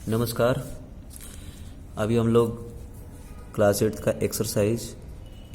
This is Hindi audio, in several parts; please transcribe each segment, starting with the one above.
नमस्कार। अभी हम लोग क्लास 8 का एक्सरसाइज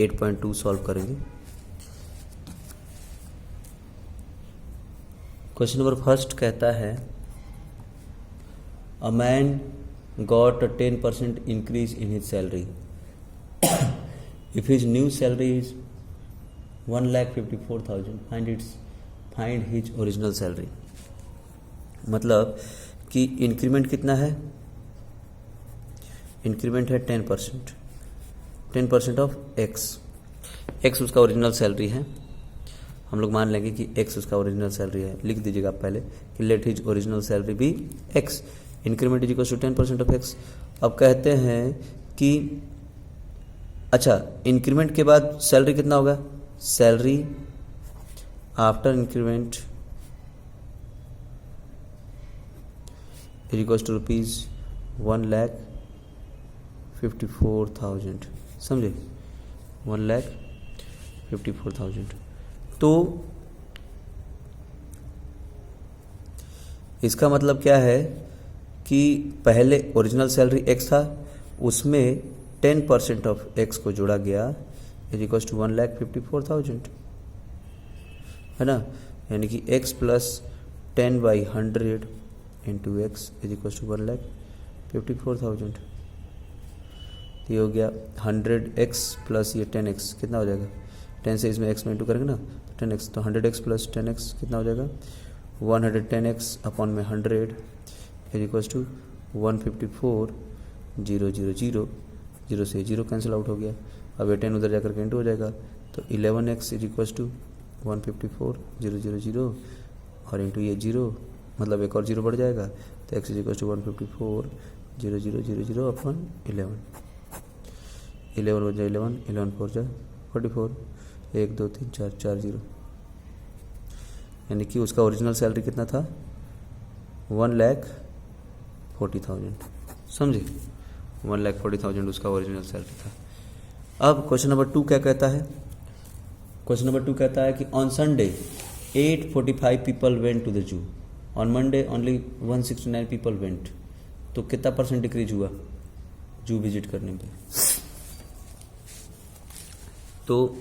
8.2 सॉल्व करेंगे। क्वेश्चन नंबर फर्स्ट कहता है a man got a 10% increase in his salary if his new salary is 1,54,000 find his original salary. मतलब कि इंक्रीमेंट कितना है? इंक्रीमेंट है 10%। 10% ऑफ एक्स उसका ओरिजिनल सैलरी है। हम लोग मान लेंगे कि एक्स उसका ओरिजिनल सैलरी है। लिख दीजिएगा आप पहले कि let his original salary be X. Increment is equal to 10% of X. अब कहते हैं कि अच्छा, इंक्रीमेंट के बाद सैलरी कितना होगा? Salary after increment is equal to rupees 1,54,000। समझे? 1,54,000। तो इसका मतलब क्या है कि पहले ओरिजिनल सैलरी एक्स था, उसमें 10% ऑफ एक्स को जोड़ा गया इज इक्वल टू 1,54,000, है ना। यानी कि x plus 10/100 into x is equal to 1,54,000। ये हो गया 100x प्लस ये 10x कितना हो जाएगा? 10 से इसमें x में इंटू करेंगे ना तो 10x, तो 100x प्लस 10x कितना हो जाएगा? 110x अपॉन में 100 इज इक्वल टू 154,000। 0 से 0 कैंसिल आउट हो गया। अब ये 10 उधर जाकर के इंटू हो जाएगा तो 11x इज इक्वल टू 154,000 और इंटू ये 0, मतलब एक और 0 बढ़ जाएगा तो x is equal to 154,000 upon 11 बजा 11 4 जा 44, 1 2 3 4 4 0। यानी कि उसका ओरिजिनल सैलरी कितना था? 1,40,000। समझे? 1,40,000 उसका ओरिजिनल सैलरी था। अब क्वेश्चन नंबर 2 क्या कहता है? क्वेश्चन नंबर 2 कहता है कि on Sunday 845 people went to the zoo, on Monday only 169 people went. तो कितना परसेंट डिक्रीज हुआ जू विजिट करने पे? तो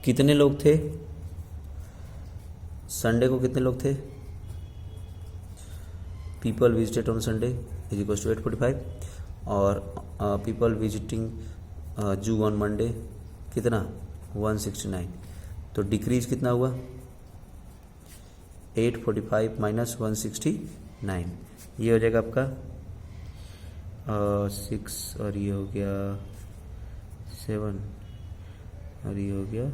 कितने लोग थे संडे को? कितने लोग थे? People visited on Sunday is equal to 845 और people visiting zoo on Monday कितना? 169। तो डिक्रीज कितना हुआ? 845 माइनस 169, ये हो जाएगा आपका 6 और ये हो गया 7 और ये हो गया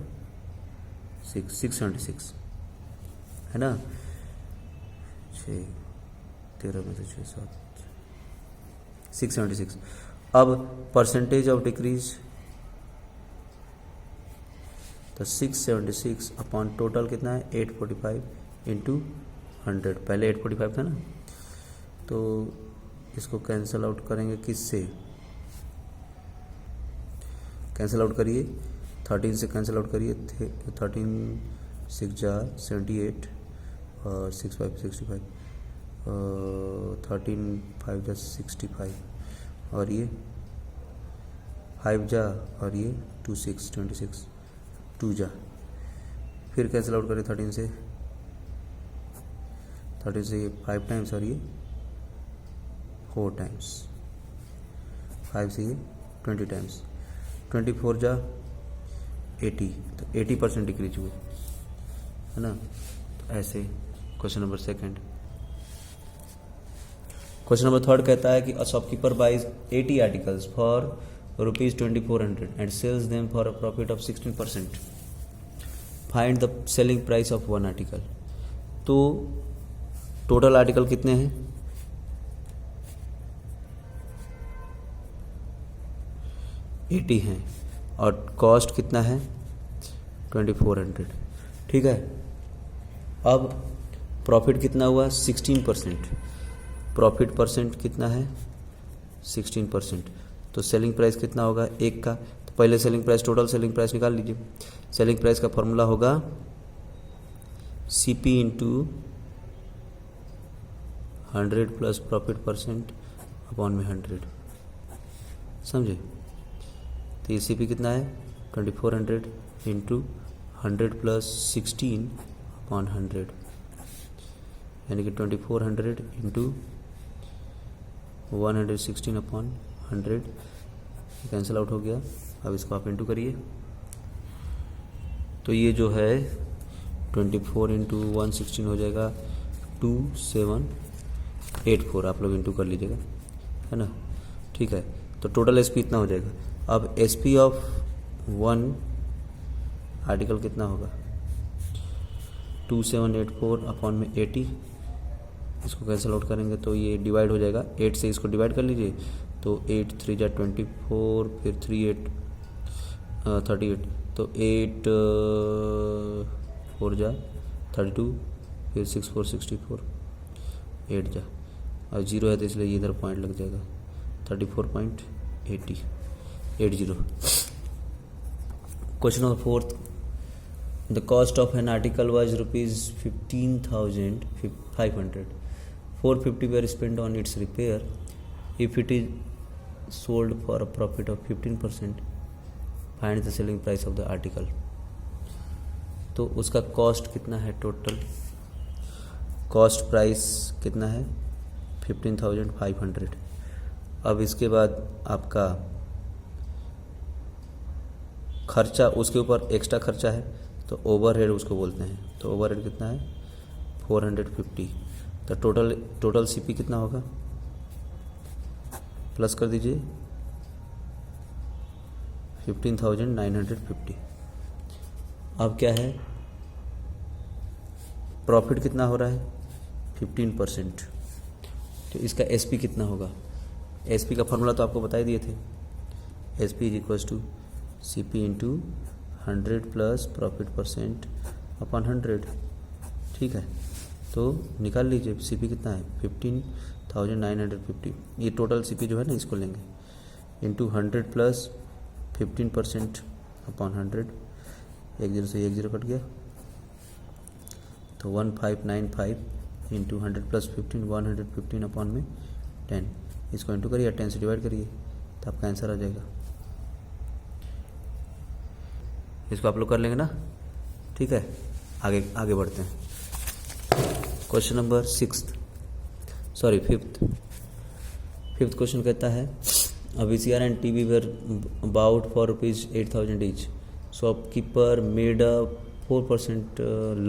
676, है ना। 6 13 में से 6 7 676। अब परसेंटेज ऑफ डिक्रीज तो 676 अपॉन टोटल कितना है? 845 इंटू 100। पहले 845 था ना, तो इसको कैंसल आउट करेंगे किससे? कैंसल आउट करिए, 13 से कैंसल आउट करिए। 13 6 जा 78 और 6 5 65, 13 5 जा 65 और ये 5 जा और ये 2 6 26 2 जा। फिर कैंसल आउट करें 13 से ये 5 टाइम्स और ये 4 टाइम्स, 5 से ये 20 टाइम्स, 24 जा 80, तो 80% डिक्रीज हुए, है ना। तो ऐसे क्वेश्चन नंबर 2। क्वेश्चन नंबर 3 कहता है कि a shopkeeper buys 80 articles for ₹2400 and sells them for a profit of 16%। Find the selling price of 1 article. तो टोटल आर्टिकल कितने हैं? 80 हैं और कॉस्ट कितना है? 2400। ठीक है। अब प्रॉफिट कितना हुआ? 16%। प्रॉफिट परसेंट कितना है? 16%। तो सेलिंग प्राइस कितना होगा एक का? तो पहले selling price, total selling price निकाल लीजिए। सेलिंग प्राइस का फॉर्मूला होगा CP into 100 plus profit percent upon में 100, समझे। तो ये CP कितना है 2400 इंटू 100 प्लस 16 अपॉन 100, यानी कि 2400 इंटू 116 अपॉन 100, कैंसिल आउट हो गया। अब इसको आप इंटू करिए, तो ये जो है 24 इंटू 116 हो जाएगा 2784, आप लोग इंटू कर लीजिएगा, है ना, ठीक है। तो टोटल SP इतना हो जाएगा। अब SP ऑफ 1 आर्टिकल कितना होगा 2784 अपॉन में 80, इसको कैंसिल आउट करेंगे तो ये डिवाइड हो जाएगा, 8 से इसको डिवाइड कर लीजिए, तो 8 3 जा 24, फिर 3 8 38, तो 8 4 जा 32, फिर 6 4 64, 8 जा, और 0 है तो इसलिए इधर पॉइंट लग जाएगा 34.80। Question number 4th, the cost of an article was ₹15,500, 450 were spent on its repair. If it is sold for a profit of 15%, find the selling price of the article. तो उसका कॉस्ट कितना है, टोटल कॉस्ट प्राइस कितना है 15,500। अब इसके बाद आपका खर्चा, उसके ऊपर एक्स्ट्रा खर्चा है तो ओवरहेड उसको बोलते हैं, तो ओवरहेड कितना है 450। तो टोटल CP कितना होगा, प्लस कर दीजिए 15,950। अब क्या है, प्रॉफिट कितना हो रहा है 15%, तो इसका SP कितना होगा। SP का फॉर्मूला तो आपको बता ही दिए थे, SP is equal to CP into 100 plus profit percent upon 100, ठीक है। तो निकाल लीजिए CP कितना है 15,950। ये टोटल CP जो है ना, इसको लेंगे इंटू 100 प्लस 15% अपॉन 100, 1 0 से 1 0 कट गया, तो 1595 इंटू 100 प्लस 15, 115 अपॉन में 10, इसको इंटू करिए 10 से डिवाइड करिए, तो आपका आंसर आ जाएगा। इसको आप लोग कर लेंगे ना, ठीक है। आगे बढ़ते हैं। क्वेश्चन नंबर 5th क्वेश्चन कहता है a VCR and TV were bought for ₹8,000 each. Shopkeeper made a 4%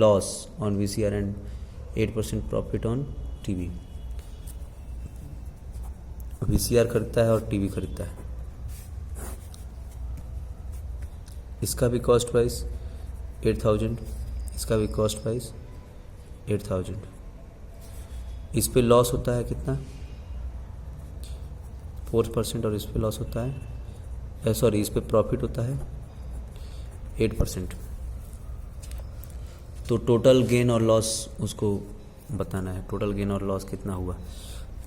loss on VCR and 8% profit on TV. VCR खरीदता है और TV खरीदता है, इसका भी कॉस्ट प्राइस 8,000, इसका भी कॉस्ट प्राइस 8,000। इस पे लॉस होता है कितना 4%, और इस पे लॉस होता है इस पे प्रॉफिट होता है 8%। तो टोटल गेन और लॉस उसको बताना है, टोटल गेन और लॉस कितना हुआ।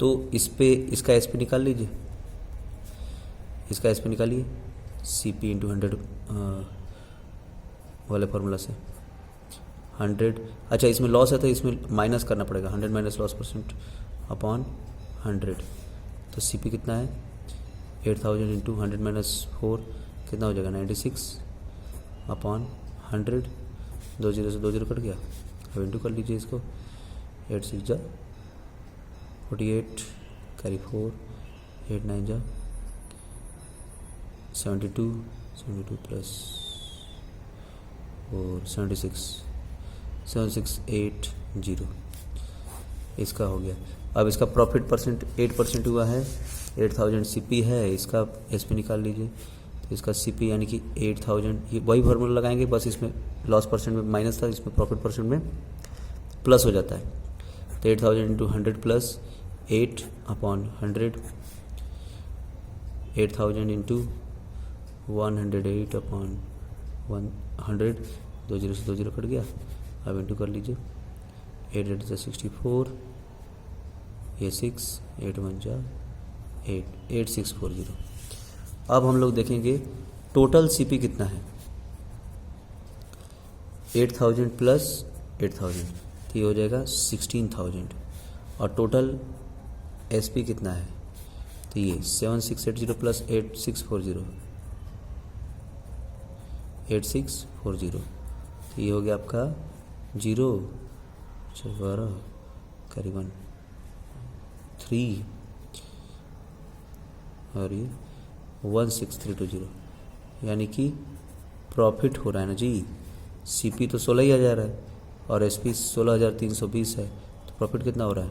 तो इस पे इसका SP निकाल लीजिए, इसका SP निकालिए CP इंटू 100 वाले फार्मूला से 100। अच्छा, इसमें लॉस है तो इसमें माइनस करना पड़ेगा, 100 माइनस लॉस परसेंट अपॉन 100, तो CP कितना है 8,000 इंटू 100 माइनस 4 कितना हो जाएगा 96 अपॉन 100, 2 0 से 2 0 कट गया। अब इंटू कर लीजिए इसको, 8 6 जा 48, कैरी 4, 8 9 जा 72 प्लस और 7680, इसका हो गया। अब इसका प्रॉफिट परसेंट 8% हुआ है, 8,000 CP है, इसका SP निकाल लीजिए। तो इसका CP यानी कि 8,000, ये वही फार्मूला लगाएंगे, बस इसमें लॉस परसेंट में माइनस था, इसमें प्रॉफिट परसेंट में प्लस हो जाता है। तो 8,000 into 100 plus 8 upon 100, 8,000 into 108 upon 100, 2 0 से 2 0 कट गया। अब इंटू कर लीजिए, 8 8 से 64, ये 6, 8 1 जा 8, 8640। अब हम लोग देखेंगे टोटल CP कितना है, 8,000 प्लस 8,000, तो ये हो जाएगा 16,000, और टोटल एसपी कितना है, तो ये 7680 प्लस 8640, तो ये हो गया आपका 0 करीबन 3 और ये 16320, यानी कि प्रॉफिट हो रहा है ना जी। सीपी तो 16,000 है और एसपी 16,320 है, तो प्रॉफिट कितना हो रहा है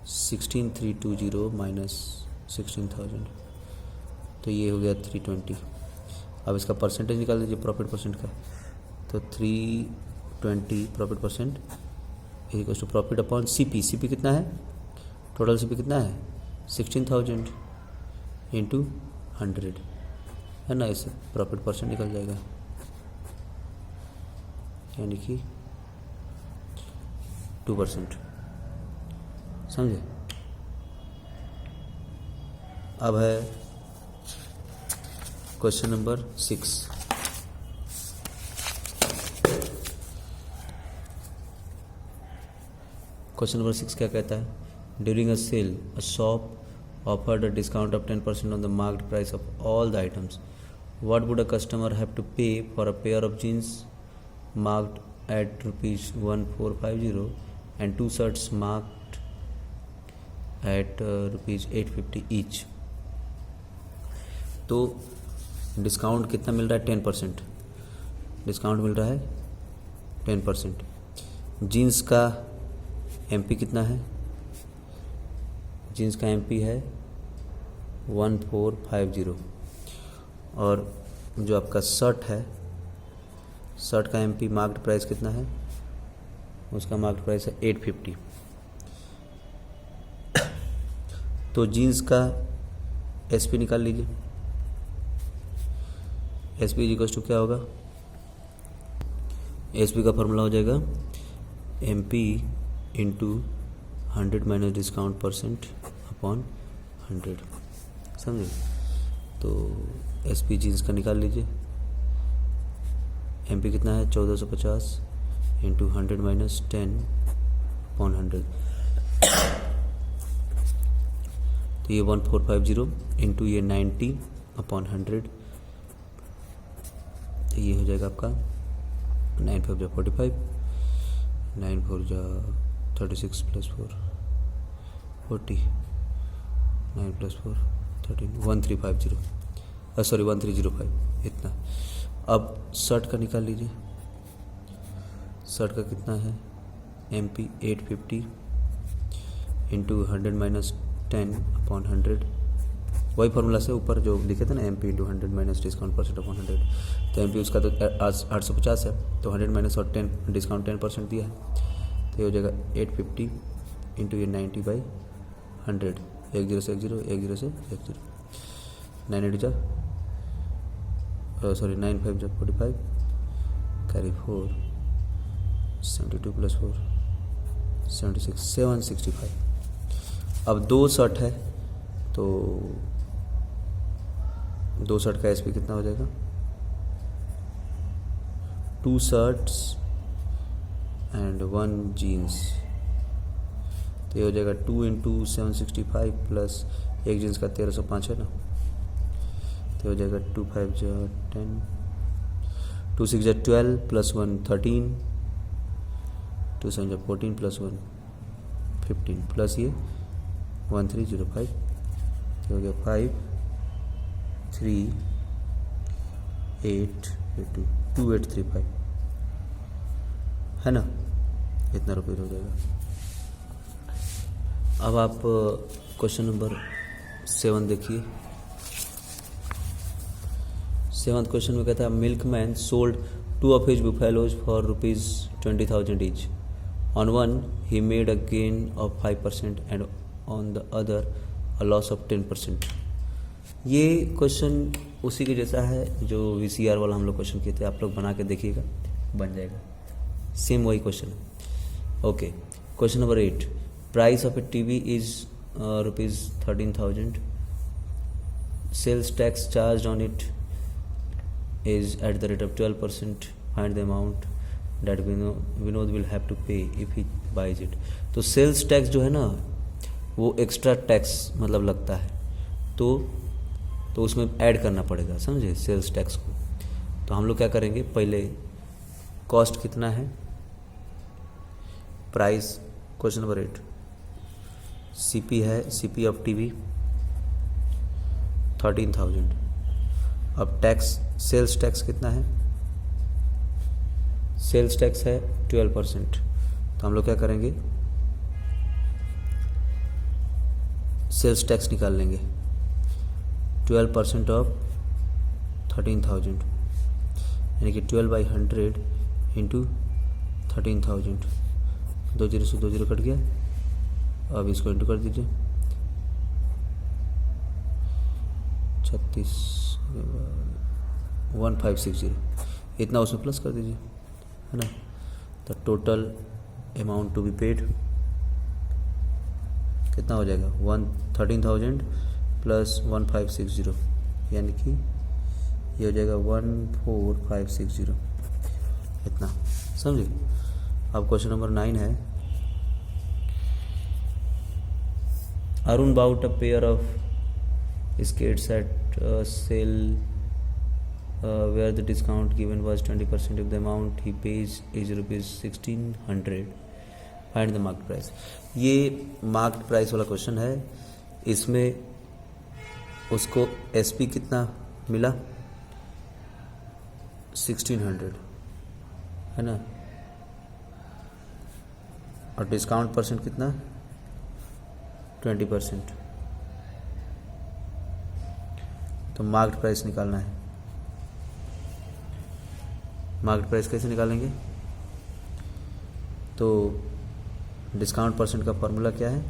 16,320 माइनस 16,000, तो ये हो गया 320। अब इसका परसेंटेज निकाल दीजिए प्रॉफिट परसेंट का, तो 320 profit percent equal to profit upon CP. CP कितना है, टोटल सीपी कितना है 16,000 इंटू 100 है ना, इससे प्रॉफिट परसेंट निकल जाएगा, यानी कि 2%। समझे। अब है क्वेश्चन नंबर 6। क्वेश्चन नंबर 6 क्या कहता है, during a sale a shop offered a discount of 10% on the marked price of all the items. What would a customer have to pay for a pair of jeans marked at rupees 1450 and 2 shirts marked at rupees 850 each? तो डिस्काउंट कितना मिल रहा है 10%, डिस्काउंट मिल रहा है 10%। जीन्स का एमपी कितना है, जीन्स का एमपी है 1450 और जो आपका शर्ट है, शर्ट का एमपी मार्क्ड प्राइस कितना है, उसका मार्क्ड प्राइस है 850। तो जीन्स का एसपी निकाल लीजिए। एसपी इक्वल्स टू क्या होगा, एसपी का फॉर्मूला हो जाएगा MP into 100 minus discount percent upon 100। समझे। तो एसपी जीन्स का निकाल लीजिए, एमपी कितना है 1450 इंटू 100 माइनस 10 अपॉन 100, तो ये 1450 इंटू ये 90 अपॉन 100, तो ये हो जाएगा आपका 9 5 45, 9 4 36 प्लस 4 40, 9 प्लस 4 13, 1350 सॉरी 1305 इतना। अब शर्ट का निकाल लीजिए, शर्ट का कितना है M P 850 into 100 minus 10 upon 100, वही फार्मूला से ऊपर जो लिखे थे ना M P into 100 minus discount percent upon 100। तो एम पी उसका तो 850 है, तो 100 माइनस और 10 डिस्काउंट 10% दिया है, तो ये हो जाएगा 850 इंटू ये 90 बाई 100, 1 0 से 1 0, 1 0 से 1 0, 9 8 जा सॉरी 9 5 जा 45, कैरी 4, 72 प्लस 4 76, 765। अब 2 शर्ट है, तो 2 शर्ट का एसपी कितना हो जाएगा, 2 शर्ट्स एंड 1 जीन्स, तो ये हो जाएगा 2 इंटू 765 प्लस 1 जीन्स का 1305 है ना, तो हो जाएगा 2 5 जा 10, 2 6 जा 12 प्लस 1 13, 2 7 जा 14 प्लस 1 15 प्लस ये 1305, तो हो गया 5 3 8 2 2835 है ना, इतना रुपये हो जाएगा। अब आप क्वेश्चन नंबर 7 देखिए। 7th क्वेश्चन में कहता है milkman sold 2 of his buffaloes for ₹20,000 each. On one he made a gain of 5% and on the other a loss of 10%. ये क्वेश्चन उसी के जैसा है जो VCR वाला हम लोग क्वेश्चन किए थे, आप लोग बना के देखिएगा, बन जाएगा, सेम वही क्वेश्चन है। Okay, question number 8, price of a TV is ₹13,000, sales tax charge on it is at the rate of 12%, find the amount that Vinod will have to pay if he buys it. तो सेल्स टैक्स जो है ना वो एक्स्ट्रा टैक्स मतलब लगता है, तो उसमें ऐड करना पड़ेगा, समझे, सेल्स टैक्स को। तो हम लोग क्या करेंगे, पहले कॉस्ट कितना है, प्राइस, क्वेश्चन नंबर 8, सीपी है, सीपी ऑफ टीवी 13,000। अब टैक्स, सेल्स टैक्स कितना है, सेल्स टैक्स है 12%। तो हम लोग क्या करेंगे, सेल्स टैक्स निकाल लेंगे, 12% ऑफ 13,000 यानी कि 12/100 इंटू 13,000। 2 0 से 2 0 कट गया। अब इसको इंटू कर दीजिए, 36 1560, इतना उसमें प्लस कर दीजिए, है ना। तो total amount to be paid कितना हो जाएगा, 13,000 प्लस 1560 यानी कि ये हो जाएगा 14560, इतना, समझे। अब क्वेश्चन नंबर 9 है, Arun bought a pair of skates at sale where the discount given was 20%. If the amount he pays is rupees 1600, find the market price। ये मार्केट प्राइस वाला क्वेश्चन है। इसमें उसको एसपी कितना मिला, 1600, है ना, और डिस्काउंट परसेंट कितना, 20%। तो मार्केट प्राइस निकालना है। मार्केट प्राइस कैसे निकालेंगे, तो डिस्काउंट परसेंट का फॉर्मूला क्या है,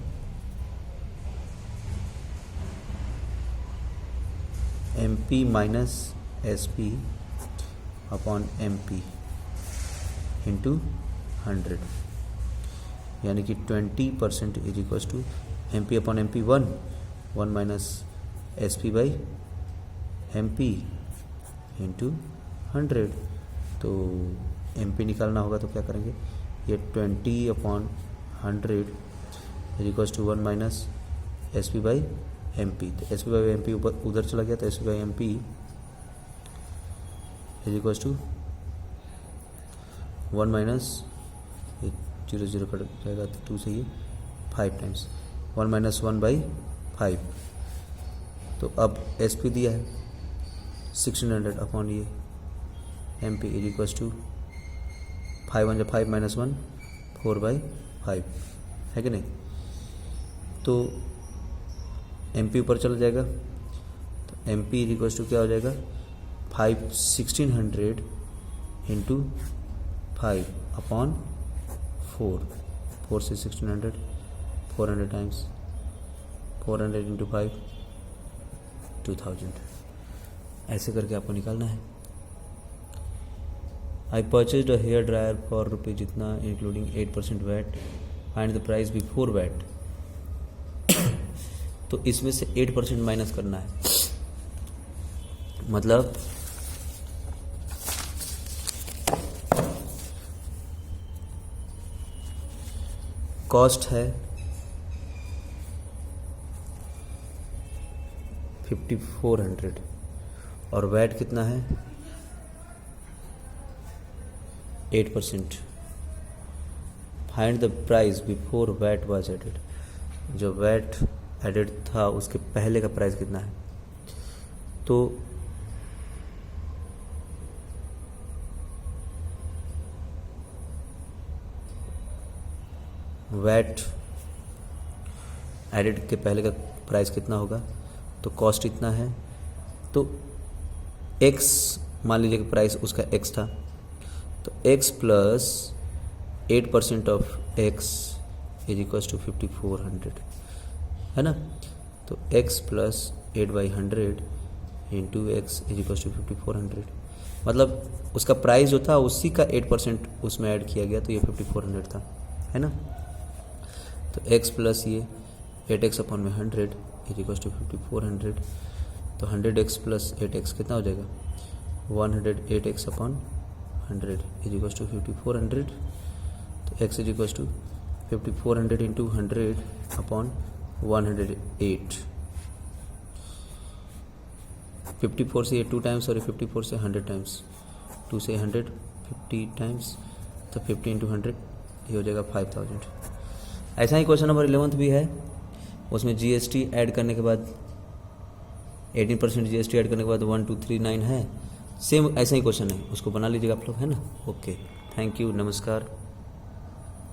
MP minus SP upon MP into 100 यानी कि 20% is equal to MP upon MP 1 minus SP by MP into 100। तो MP निकालना होगा तो क्या करेंगे, ये 20 upon 100 is equal to 1 minus SP by MP। तो SP बाई MP ऊपर उधर चला गया, तो SP by MP is equal to 1 minus 0 0 cut जाएगा, तो 2 से ये 5 टाइम्स 1 माइनस 1/5। तो अब SP दिया है 1600 अपॉन ये MP is equal to 5 1 5 minus 1 4/5, है कि नहीं। तो MP ऊपर चला जाएगा, तो MP इज इक्वल टू क्या हो जाएगा, 1600 इंटू 5 अपॉन 4 से 1600, 400 टाइम्स 400 इंटू 5 2000। ऐसे करके आपको निकालना है। I purchase a hair dryer for रुपये जितना including 8% VAT, find the price before VAT. तो इसमें से 8% माइनस करना है, मतलब कॉस्ट है 5400 और वैट कितना है 8%। Find the price before VAT was added. जो वैट एडेड था उसके पहले का प्राइस कितना है, तो वैट एडेड के पहले का प्राइस कितना होगा, तो कॉस्ट इतना है, तो x मान लीजिए कि प्राइस उसका x था, तो x plus 8% of x is equal to 5400, है ना। तो x plus 8/100 into x is equal to 5400, मतलब उसका प्राइस जो था उसी का 8% उसमें ऐड किया गया, तो ये 5400 था, है ना। तो x प्लस ये 8x अपॉन में 100 इज इक्वल टू 5400, तो 100x प्लस 8x कितना हो जाएगा 108x upon 100 is equal to 5400, तो x is equal to 5400 into 100 upon 108। 54 से ये 2 टाइम्स और 54 से 100 टाइम्स, 2 से 100 50 टाइम्स, तो 50 इंटू 100 ये हो जाएगा 5000। ऐसा ही क्वेश्चन नंबर 11 भी है, उसमें जीएसटी ऐड करने के बाद 18% जीएसटी ऐड करने के बाद 1239 है, सेम ऐसा ही क्वेश्चन है, उसको बना लीजिएगा आप लोग, है ना। ओके, थैंक यू, नमस्कार।